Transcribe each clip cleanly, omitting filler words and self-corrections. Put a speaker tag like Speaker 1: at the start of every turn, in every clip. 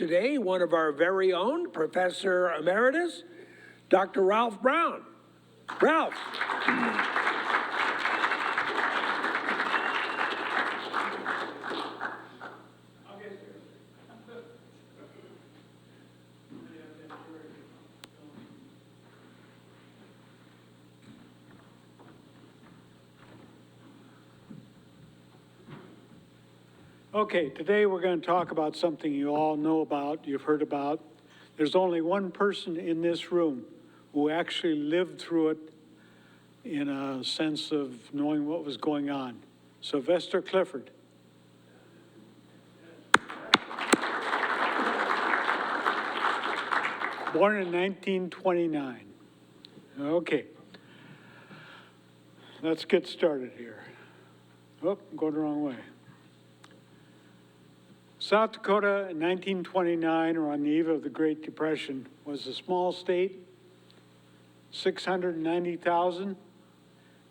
Speaker 1: today one of our very own, Professor Emeritus, Dr. Ralph Brown. Ralph.
Speaker 2: Okay, today we're going to talk about something you all know about, you've heard about. There's only one person in this room who actually lived through it in a sense of knowing what was going on. Sylvester Clifford. Born in 1929. Okay. Let's get started here. Oh, I'm going the wrong way. South Dakota in 1929, or on the eve of the Great Depression, was a small state, 690,000.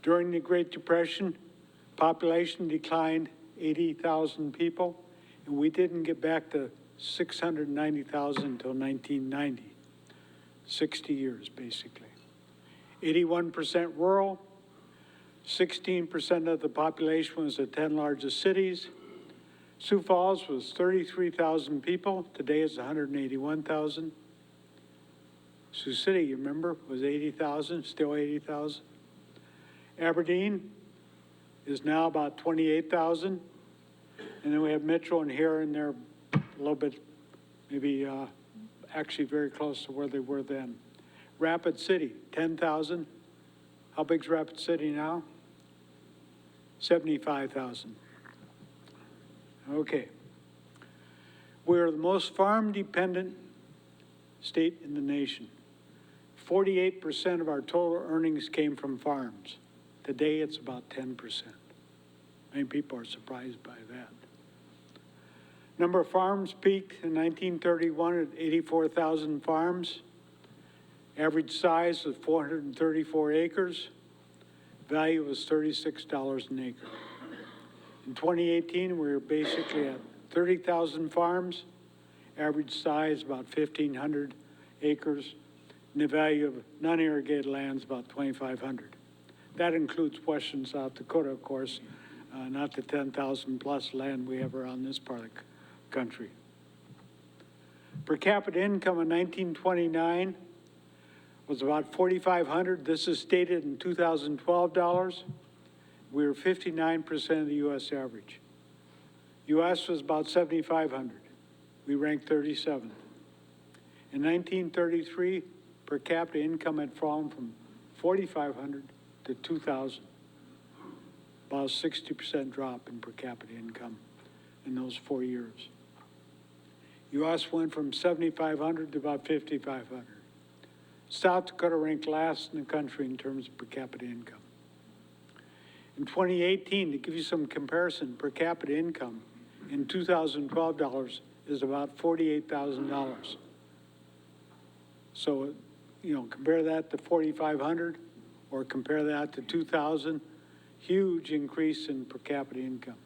Speaker 2: During the Great Depression, population declined 80,000 people, and we didn't get back to 690,000 until 1990. 60 years, basically. 81% rural, 16% of the population was the 10 largest cities. Sioux Falls was 33,000 people. Today it's 181,000. Sioux City, you remember, was 80,000, still 80,000. Aberdeen is now about 28,000. And then we have Mitchell and here and there a little bit, maybe actually very close to where they were then. Rapid City, 10,000. How big's Rapid City now? 75,000. Okay. We're the most farm-dependent state in the nation. 48% of our total earnings came from farms. Today, it's about 10%. Many people are surprised by that. Number of farms peaked in 1931 at 84,000 farms. Average size was 434 acres. Value was $36 an acre. In 2018, we were basically at 30,000 farms, average size about 1,500 acres, and the value of non-irrigated land is about 2,500. That includes Western South Dakota, of course, not the 10,000 plus land we have around this part of the country. Per capita income in 1929 was about 4,500. This is stated in 2012 dollars. We were 59% of the U.S. average. U.S. was about 7,500. We ranked 37th. In 1933, per capita income had fallen from 4,500 to 2,000. About a 60% drop in per capita income in those 4 years. U.S. went from 7,500 to about 5,500. South Dakota ranked last in the country in terms of per capita income. In 2018, to give you some comparison, per capita income in 2012 dollars is about $48,000. So, you know, compare that to 4,500 or compare that to 2,000, huge increase in per capita income.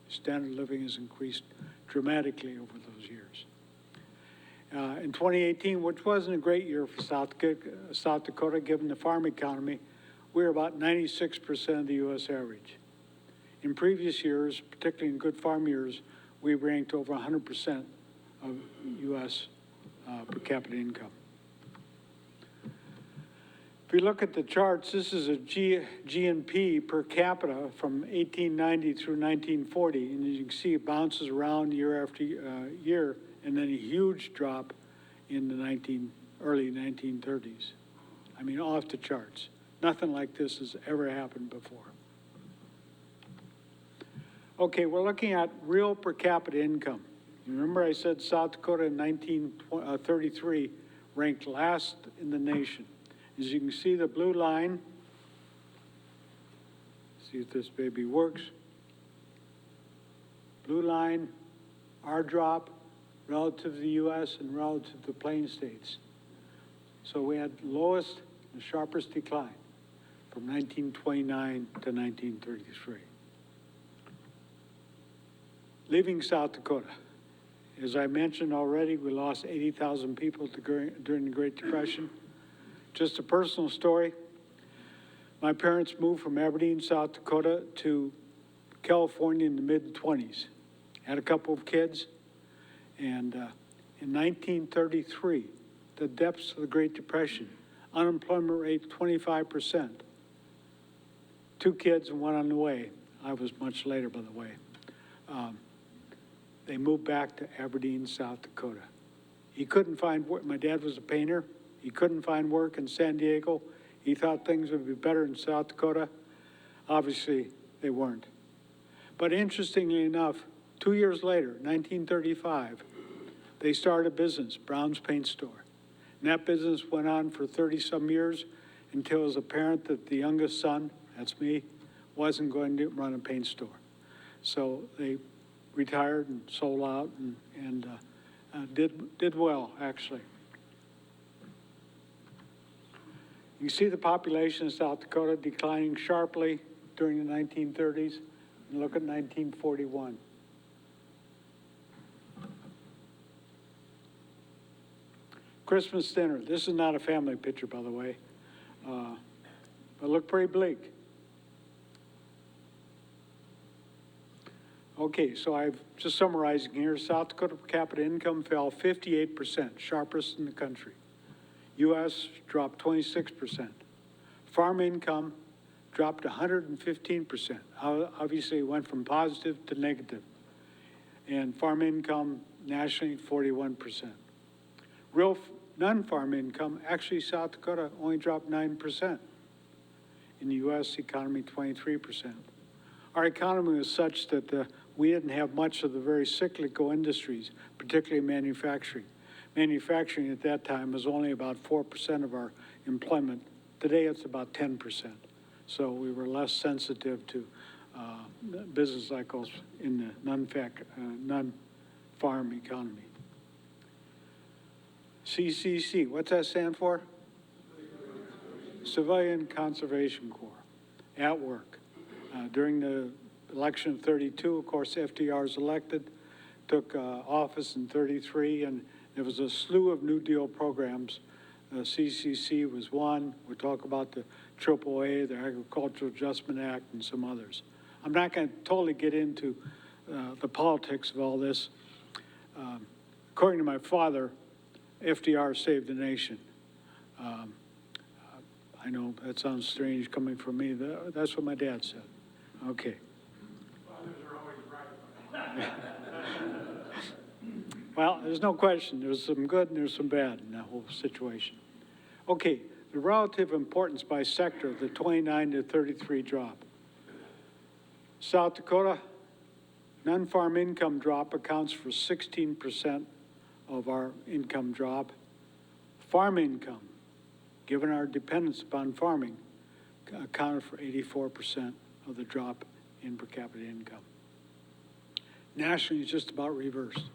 Speaker 2: Standard of living has increased dramatically over those years. In 2018, which wasn't a great year for South Dakota, given the farm economy, we were about 96% of the U.S. average. In previous years, particularly in good farm years, we ranked over 100% of U.S. Per capita income. If you look at the charts, this is a GNP per capita from 1890 through 1940, and as you can see, it bounces around year after year, and then a huge drop in the early 1930s. I mean, off the charts. Nothing like this has ever happened before. Okay, we're looking at real per capita income. You remember I said South Dakota in 1933 ranked last in the nation. As you can see, the blue line, see if this baby works. Blue line, our drop relative to the U.S. and relative to the Plain States. So we had lowest and sharpest decline from 1929 to 1933. Leaving South Dakota, As I mentioned already, we lost 80,000 people during the Great Depression. Just a personal story. My parents moved from Aberdeen, South Dakota to California in the mid-20s. Had a couple of kids, and in 1933, the depths of the Great Depression, unemployment rate 25%. 2 kids and 1 on the way. I was much later, by the way. They moved back to Aberdeen, South Dakota. He couldn't find work. My dad was a painter. He couldn't find work in San Diego. He thought things would be better in South Dakota. Obviously, they weren't. But interestingly enough, 2 years later, 1935, they started a business, Brown's Paint Store. And that business went on for 30-some years until it was apparent that the youngest son, that's me, wasn't going to run a paint store. So they retired and sold out and did well, actually. You see the population of South Dakota declining sharply during the 1930s, and look at 1941. Christmas dinner. This is not a family picture, by the way, but look pretty bleak. Okay, so I've just summarizing here. South Dakota per capita income fell 58%, sharpest in the country. U.S. dropped 26%. Farm income dropped 115%. Obviously, it went from positive to negative. And farm income nationally, 41%. Real non-farm income, actually South Dakota only dropped 9%. In the U.S. economy, 23%. Our economy was such that we didn't have much of the very cyclical industries, particularly manufacturing. Manufacturing at that time was only about 4% of our employment. Today it's about 10%. So we were less sensitive to business cycles in the non-farm economy. CCC, what's that stand for? Civilian Conservation Corps, at work. During the election of 32, of course, FDR was elected, took office in 33, and there was a slew of New Deal programs. CCC was one. We'll talk about the AAA, the Agricultural Adjustment Act, and some others. I'm not going to totally get into the politics of all this. According to my father, FDR saved the nation. I know that sounds strange coming from me. That's what my dad said. Okay.
Speaker 3: Fathers are always right.
Speaker 2: Well, there's no question. There's some good and there's some bad in that whole situation. Okay, the relative importance by sector of the 29 to 33 drop. South Dakota, non-farm income drop accounts for 16% of our income drop. Farm income, given our dependence upon farming, accounted for 84% of the drop in per capita income. Nationally, it's just about reversed.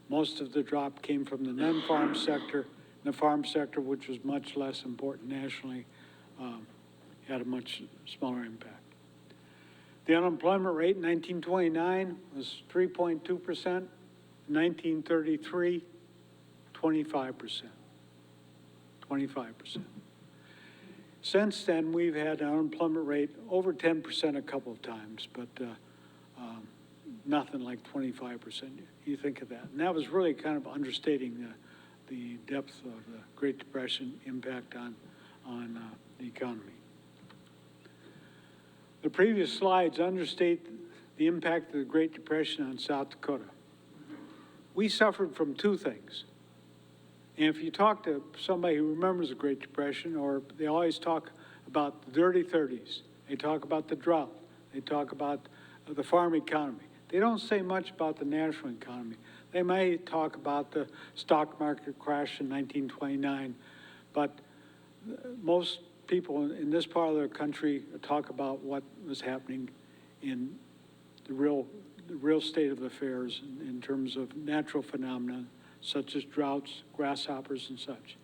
Speaker 2: Most of the drop came from the non-farm sector. The farm sector, which was much less important nationally, had a much smaller impact. The unemployment rate in 1929 was 3.2%. 1933, 25%. 25%. Since then, we've had an unemployment rate over 10% a couple of times, but nothing like 25%. You think of that. And that was really kind of understating the depth of the Great Depression impact on the economy. The previous slides understate the impact of the Great Depression on South Dakota. We suffered from two things. And if you talk to somebody who remembers the Great Depression, or they always talk about the dirty 30s, they talk about the drought, they talk about the farm economy. They don't say much about the national economy. They may talk about the stock market crash in 1929, but most people in this part of the country talk about what was happening in the real state of affairs in terms of natural phenomena, such as droughts, grasshoppers, and such.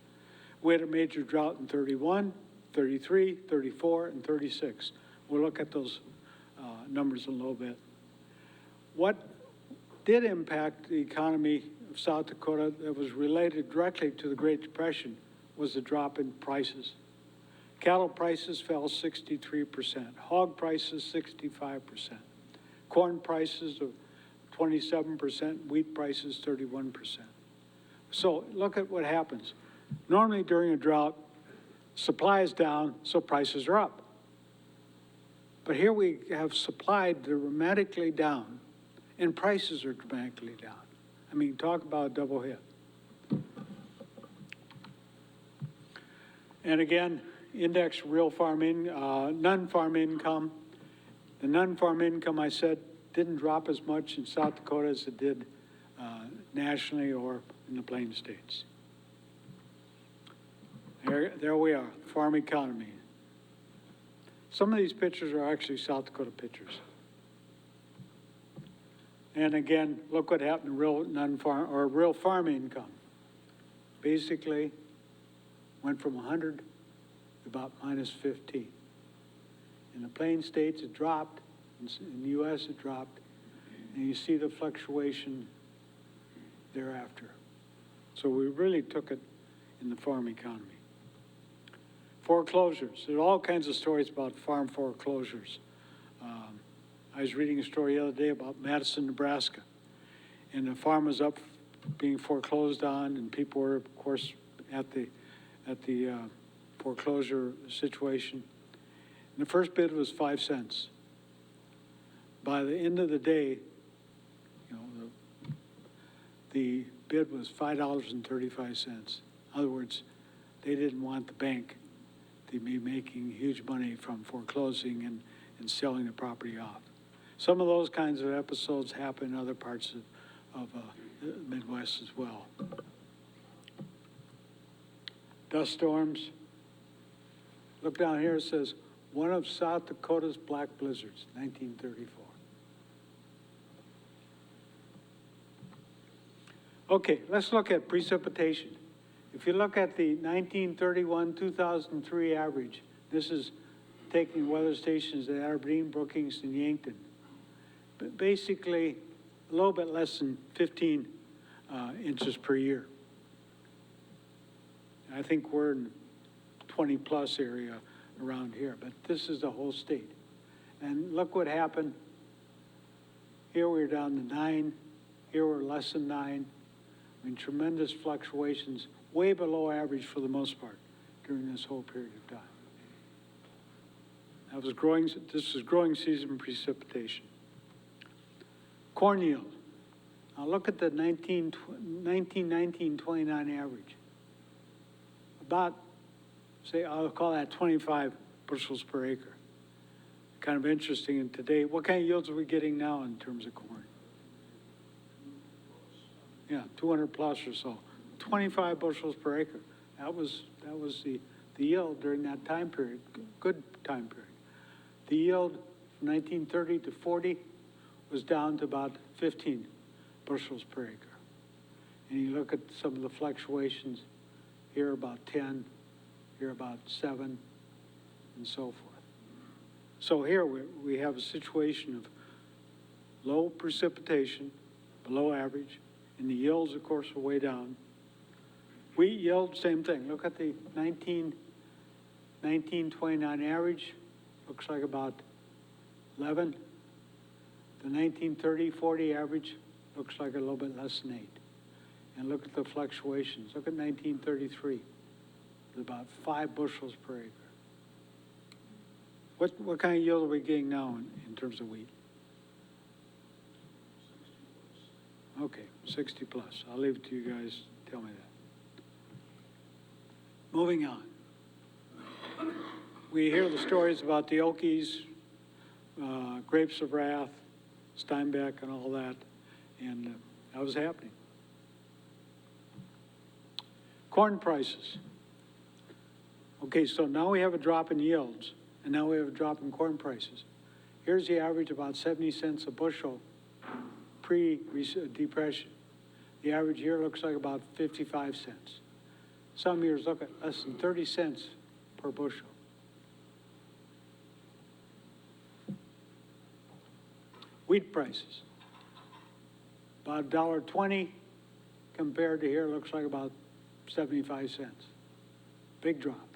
Speaker 2: We had a major drought in 31, 33, 34, and 36. We'll look at those numbers in a little bit. What did impact the economy of South Dakota that was related directly to the Great Depression was the drop in prices. Cattle prices fell 63%, hog prices 65%, corn prices of 27%, wheat prices 31%. So look at what happens. Normally during a drought, supply is down, so prices are up. But here we have supply dramatically down, and prices are dramatically down. I mean, talk about a double hit. And again, index real non-farm income. The non-farm income, I said, didn't drop as much in South Dakota as it did nationally or in the Plain States. There we are, farm economy. Some of these pictures are actually South Dakota pictures. And again, look what happened to real non-farm or real farm income. Basically, went from 100 to about minus 15. In the Plain States, it dropped. In the U.S., it dropped. And you see the fluctuation thereafter. So we really took it in the farm economy. Foreclosures. There are all kinds of stories about farm foreclosures. I was reading a story the other day about Madison, Nebraska. And the farm was up being foreclosed on, and people were, of course, at the foreclosure situation. And the first bid was 5 cents. By the end of the day, you know, the bid was $5.35. In other words, they didn't want the bank to be making huge money from foreclosing and selling the property off. Some of those kinds of episodes happen in other parts of the Midwest as well. Dust storms. Look down here, it says, one of South Dakota's black blizzards, 1934. Okay, let's look at precipitation. If you look at the 1931-2003 average, this is taking weather stations at Aberdeen, Brookings, and Yankton. But basically, a little bit less than 15 inches per year. I think we're in 20 plus area around here, but this is the whole state. And look what happened. Here we're down to 9, here we're less than 9. I mean, tremendous fluctuations, way below average for the most part during this whole period of time. That was growing, this is growing season precipitation. Corn yield. Now look at the 1919-29 average. About, say, I'll call that 25 bushels per acre. Kind of interesting. And today, what kind of yields are we getting now in terms of corn? Yeah, 200 plus or so. 25 bushels per acre. That was the yield during that time period, good time period. The yield from 1930 to 40 was down to about 15 bushels per acre. And you look at some of the fluctuations, here about 10, here about 7, and so forth. So here we have a situation of low precipitation, below average, and the yields, of course, are way down. Wheat yield, same thing. Look at the 1929 average, looks like about 11. The 1930-40 average looks like a little bit less than 8. And look at the fluctuations. Look at 1933, it's about 5 bushels per acre. What kind of yield are we getting now in terms of wheat? Okay, 60 plus. I'll leave it to you guys to tell me that. Moving on. We hear the stories about the Okies, Grapes of Wrath, Steinbeck, and all that, and that was happening. Corn prices. Okay, so now we have a drop in yields, and now we have a drop in corn prices. Here's the average, about 70 cents a bushel pre-depression. The average here looks like about 55 cents. Some years look at less than 30 cents per bushel. Wheat prices. About $1.20 compared to here, looks like about 75 cents. Big drop.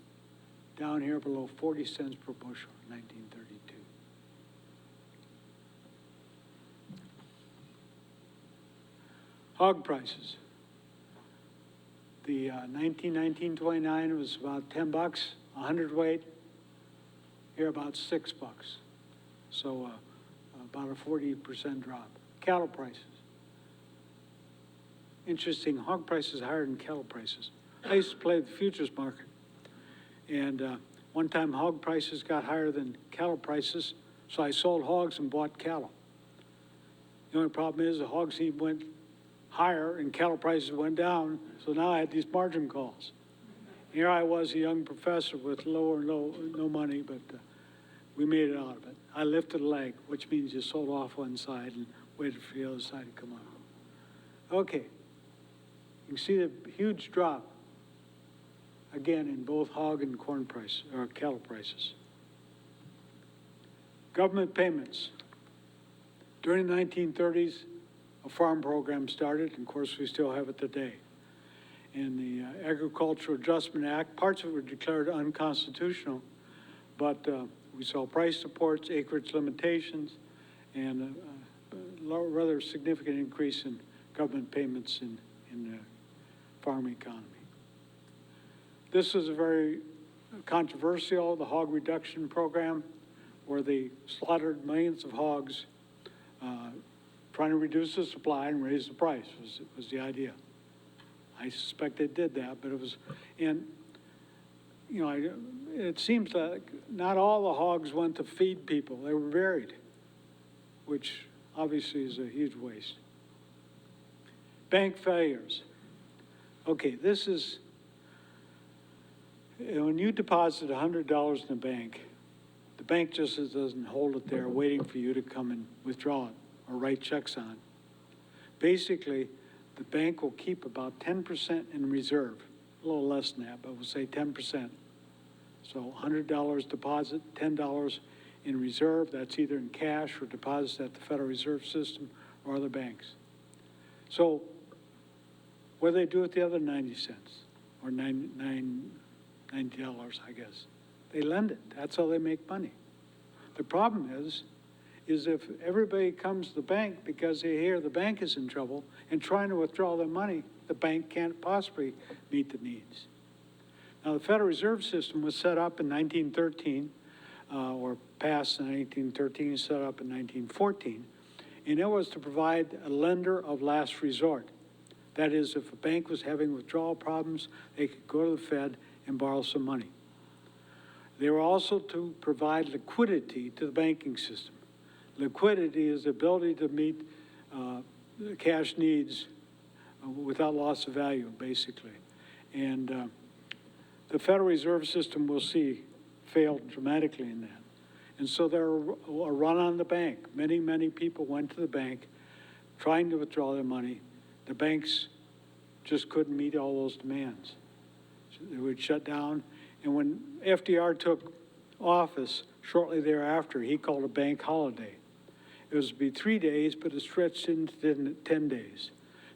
Speaker 2: Down here below 40 cents per bushel in 1932. Hog prices. The 1929 was about 10 bucks, 100 weight. Here about 6 bucks. So about a 40% drop. Cattle prices. Interesting, hog prices higher than cattle prices. I used to play the futures market. And one time hog prices got higher than cattle prices, so I sold hogs and bought cattle. The only problem is the hog seed went higher and cattle prices went down, so now I had these margin calls. Here I was, a young professor with no money, but we made it out of it. I lifted a leg, which means you sold off one side and waited for the other side to come out. Okay, you can see the huge drop, again, in both hog and corn prices, or cattle prices. Government payments. During the 1930s, a farm program started, and of course we still have it today. In the Agricultural Adjustment Act, parts of it were declared unconstitutional, but we saw price supports, acreage limitations, and a rather significant increase in government payments in the farm economy. This is a very controversial, the hog reduction program, where they slaughtered millions of hogs, trying to reduce the supply and raise the price was the idea. I suspect they did that, but it was, and you know, it seems like not all the hogs went to feed people. They were buried, which obviously is a huge waste. Bank failures. Okay, this is, when you deposit $100 in the bank just doesn't hold it there waiting for you to come and withdraw it or write checks on. Basically, the bank will keep about 10% in reserve, a little less than that, but we'll say 10%. So $100 deposit, $10 in reserve, that's either in cash or deposits at the Federal Reserve System or other banks. So what do they do with the other 90 cents or $90, I guess? They lend it. That's how they make money. The problem is if everybody comes to the bank because they hear the bank is in trouble and trying to withdraw their money, the bank can't possibly meet the needs. Now, the Federal Reserve System was set up in 1913, or passed in 1913, set up in 1914, and it was to provide a lender of last resort. That is, if a bank was having withdrawal problems, they could go to the Fed and borrow some money. They were also to provide liquidity to the banking system. Liquidity is the ability to meet cash needs without loss of value, basically. And the Federal Reserve System, we'll see, failed dramatically in that. And so there were a run on the bank. Many, many people went to the bank trying to withdraw their money. The banks just couldn't meet all those demands. So they would shut down. And when FDR took office, shortly thereafter, he called a bank holiday. It was to be 3 days, but it stretched into 10 days.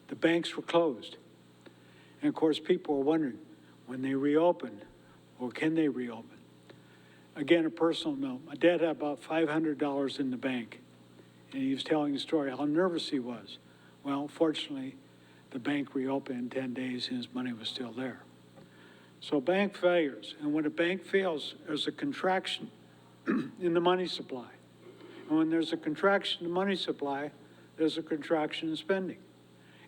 Speaker 2: The banks were closed. And of course, people were wondering, when they reopen, or can they reopen? Again, a personal note, my dad had about $500 in the bank, and he was telling the story how nervous he was. Well, fortunately, the bank reopened in 10 days and his money was still there. So bank failures, and when a bank fails, there's a contraction in the money supply. And when there's a contraction in the money supply, there's a contraction in spending.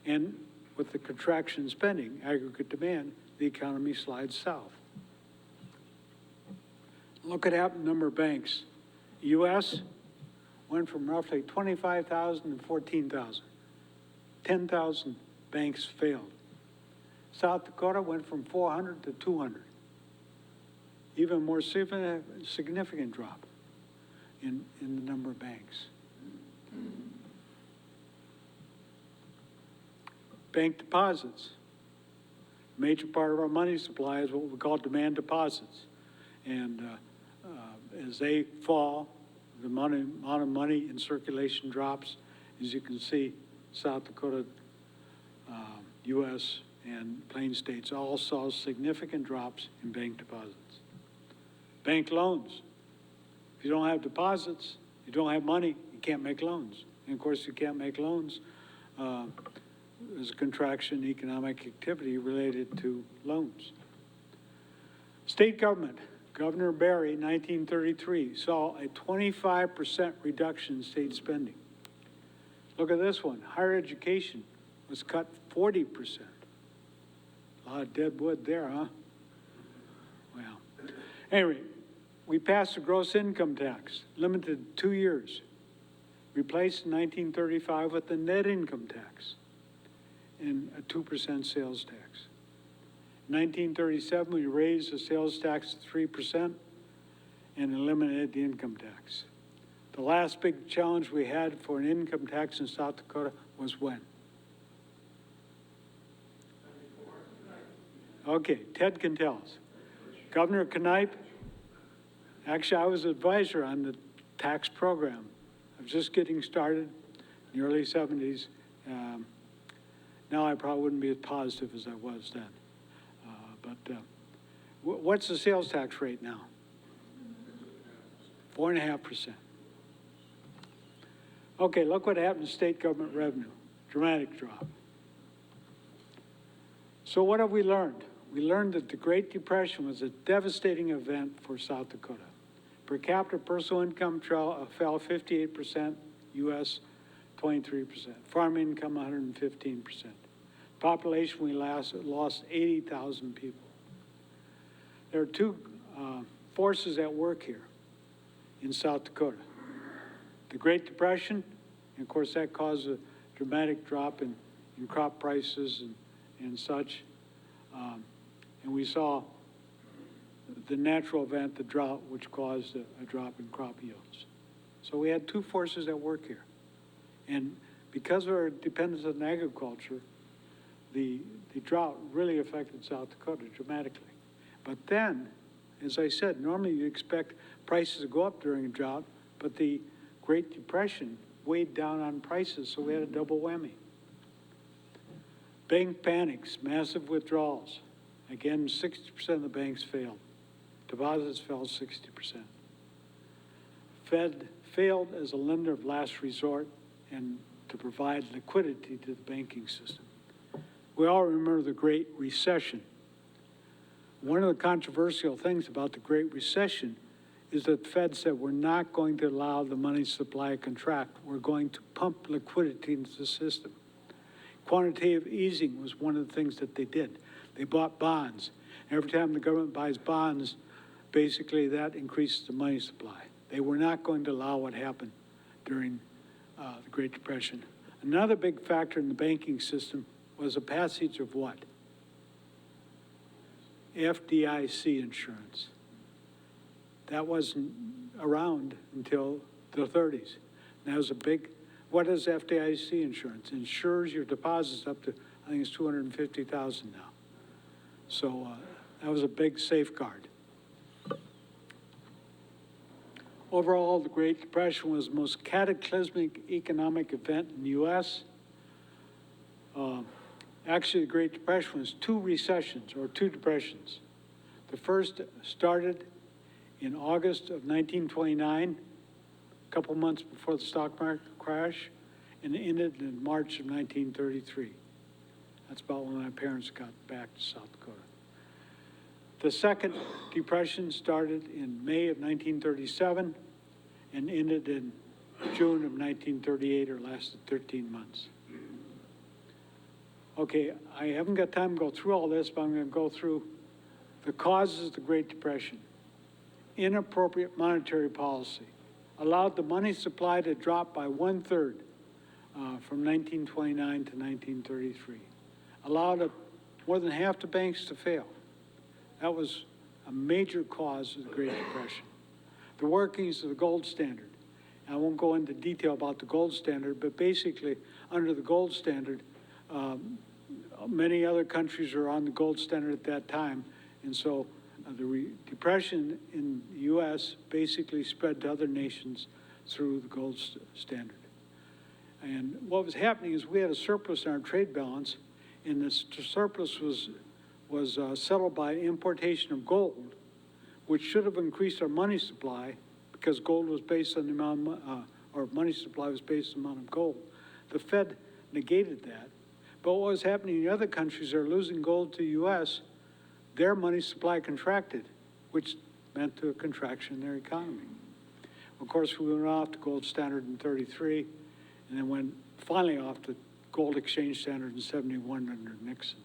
Speaker 2: And with the contraction in spending, aggregate demand, the economy slides south. Look at the number of banks. U.S. went from roughly 25,000 to 14,000. 10,000 banks failed. South Dakota went from 400 to 200. Even more significant drop in the number of banks. Bank deposits. A major part of our money supply is what we call demand deposits. And as they fall, the amount of money in circulation drops. As you can see, South Dakota, U.S., and Plain States all saw significant drops in bank deposits. Bank loans. If you don't have deposits, you don't have money, you can't make loans. And of course, you can't make loans. There's a contraction in economic activity related to loans. State government. Governor Barry, 1933, saw a 25% reduction in state spending. Look at this one. Higher education was cut 40%. A lot of dead wood there, huh? Well, anyway, we passed a gross income tax, limited 2 years, replaced in 1935 with the net income tax and a 2% sales tax. In 1937, we raised the sales tax to 3% and eliminated the income tax. The last big challenge we had for an income tax in South Dakota was when? Okay, Ted can tell us. Governor Knipe, actually I was advisor on the tax program. I was just getting started in the early 70s. Now I probably wouldn't be as positive as I was then. What's the sales tax rate now? 4.5%. Okay, look what happened to state government revenue. Dramatic drop. So what have we learned? We learned that the Great Depression was a devastating event for South Dakota. Per capita personal income fell 58%, U.S. 23%. Farm income 115%. Population, we lost 80,000 people. There are two forces at work here in South Dakota. The Great Depression, and of course that caused a dramatic drop in crop prices and such. And we saw the natural event, the drought, which caused a drop in crop yields. So we had two forces at work here. And because of our dependence on agriculture, the drought really affected South Dakota dramatically. But then, as I said, normally you expect prices to go up during a drought, but the Great Depression weighed down on prices, so we had a double whammy. Bank panics, massive withdrawals. Again, 60% of the banks failed. Deposits fell 60%. Fed failed as a lender of last resort and to provide liquidity to the banking system. We all remember the Great Recession. One of the controversial things about the Great Recession is that the Fed said we're not going to allow the money supply to contract. We're going to pump liquidity into the system. Quantitative easing was one of the things that they did. They bought bonds. Every time the government buys bonds, basically that increases the money supply. They were not going to allow what happened during the Great Depression. Another big factor in the banking system was the passage of what? FDIC insurance. That wasn't around until the 30s. And that was a big, what is FDIC insurance? It insures your deposits up to, I think it's $250,000 now. So that was a big safeguard. Overall, the Great Depression was the most cataclysmic economic event in the U.S. Actually, the Great Depression was two recessions, or two depressions. The first started in August of 1929, a couple months before the stock market crash, and ended in March of 1933. That's about when my parents got back to South Dakota. The second depression started in May of 1937 and ended in June of 1938, or lasted 13 months. Okay, I haven't got time to go through all this, but I'm going to go through the causes of the Great Depression. Inappropriate monetary policy allowed the money supply to drop by 1/3 from 1929 to 1933. Allowed more than half the banks to fail. That was a major cause of the Great Depression. The workings of the gold standard. I won't go into detail about the gold standard, but basically under the gold standard, many other countries were on the gold standard at that time, and so the depression in the U.S. basically spread to other nations through the gold standard. And what was happening is we had a surplus in our trade balance, and this surplus was settled by importation of gold, which should have increased our money supply because gold was based on the amount of, or money supply was based on the amount of gold. The Fed negated that. But what was happening in other countries that are losing gold to the U.S., their money supply contracted, which meant to a contraction in their economy. Of course, we went off to gold standard in 33, and then went finally off to gold exchange standard in 71 under Nixon.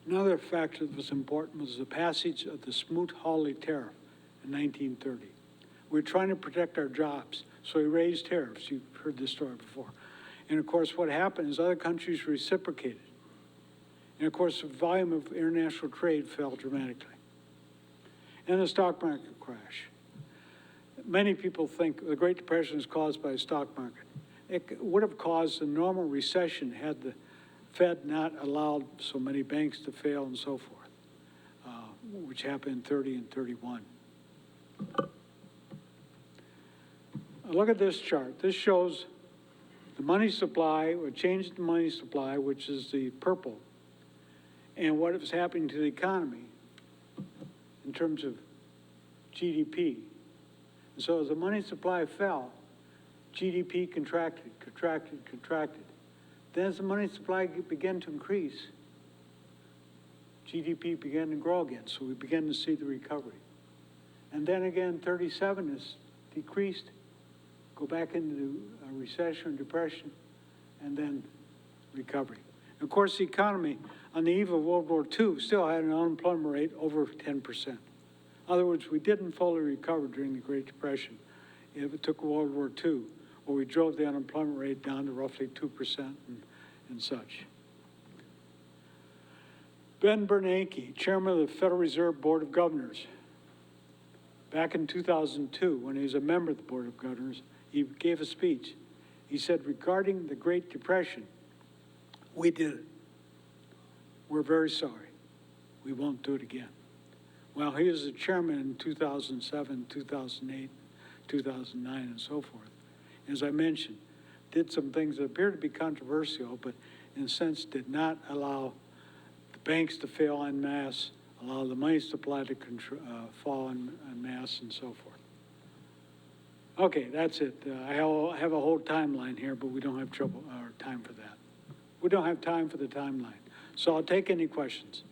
Speaker 2: Another factor that was important was the passage of the Smoot-Hawley tariff in 1930. We were trying to protect our jobs, so we raised tariffs. You've heard this story before. And of course, what happened is other countries reciprocated. And of course, the volume of international trade fell dramatically. And the stock market crash. Many people think the Great Depression is caused by the stock market. It would have caused a normal recession had the Fed not allowed so many banks to fail and so forth, which happened in 30 and 31. Look at this chart. This shows the money supply, or change in the money supply, which is the purple, and what was happening to the economy in terms of GDP. And so as the money supply fell, GDP contracted. Then as the money supply began to increase, GDP began to grow again, so we began to see the recovery. And then again, 37 is decreased, go back into a recession, depression, and then recovery. And of course, the economy on the eve of World War II still had an unemployment rate over 10%. In other words, we didn't fully recover during the Great Depression. It took World War II, where we drove the unemployment rate down to roughly 2% and such. Ben Bernanke, chairman of the Federal Reserve Board of Governors, back in 2002, when he was a member of the Board of Governors, he gave a speech. He said, regarding the Great Depression, we did it. We're very sorry. We won't do it again. Well, he was the chairman in 2007, 2008, 2009, and so forth. As I mentioned, did some things that appear to be controversial, but in a sense did not allow the banks to fail en masse, allow the money supply to fall en masse, and so forth. Okay, that's it. I have a whole timeline here, but we don't have time for that. We don't have time for the timeline. So I'll take any questions.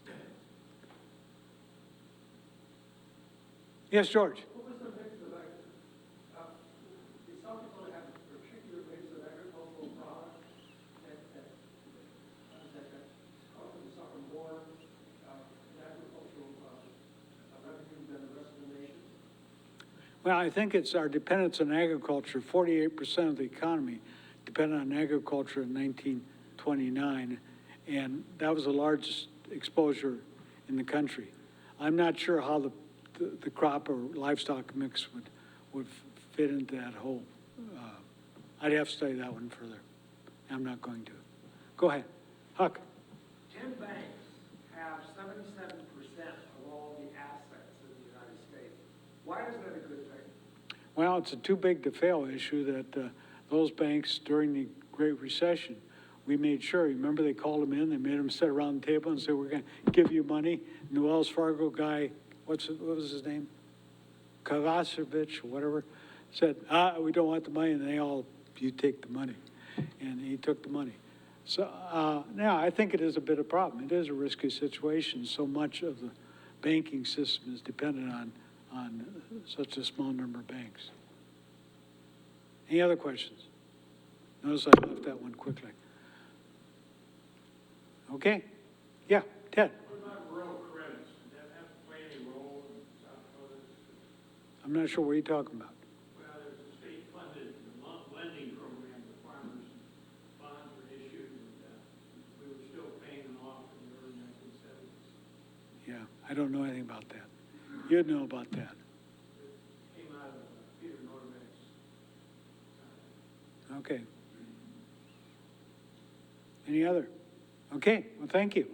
Speaker 2: Yes, George?
Speaker 3: What was the mix of some people have a particular mix of agricultural products that suffer more in agricultural revenue than the rest of the nation?
Speaker 2: Well, I think it's our dependence on agriculture. 48% of the economy depended on agriculture in 1929, and that was the largest exposure in the country. I'm not sure how the crop or livestock mix would fit into that whole. I'd have to study that one further. I'm not going to. Go ahead. Huck.
Speaker 1: 10 banks have 77% of all the assets in the United States. Why is that a good thing?
Speaker 2: Well, it's a too big to fail issue that those banks during the Great Recession, we made sure, remember they called them in, they made them sit around the table and say, we're going to give you money. And the Wells Fargo guy, what was his name? Kovacevic or whatever, said, we don't want the money. And they all, you take the money. And he took the money. So now I think it is a bit of a problem. It is a risky situation. So much of the banking system is dependent on such a small number of banks. Any other questions? Notice I left that one quickly. Okay. Yeah, Ted.
Speaker 3: What about rural credits? Did that have to play any role in South Dakota?
Speaker 2: I'm not sure what you're talking about.
Speaker 3: Well, there's a state-funded lending program that farmers bonds were issued, and we were still paying them off in the early 1970s.
Speaker 2: Yeah, I don't know anything about that. You'd know about that.
Speaker 3: It came out of Peter Norbeck's.
Speaker 2: Okay. Any other? Okay, well, thank you.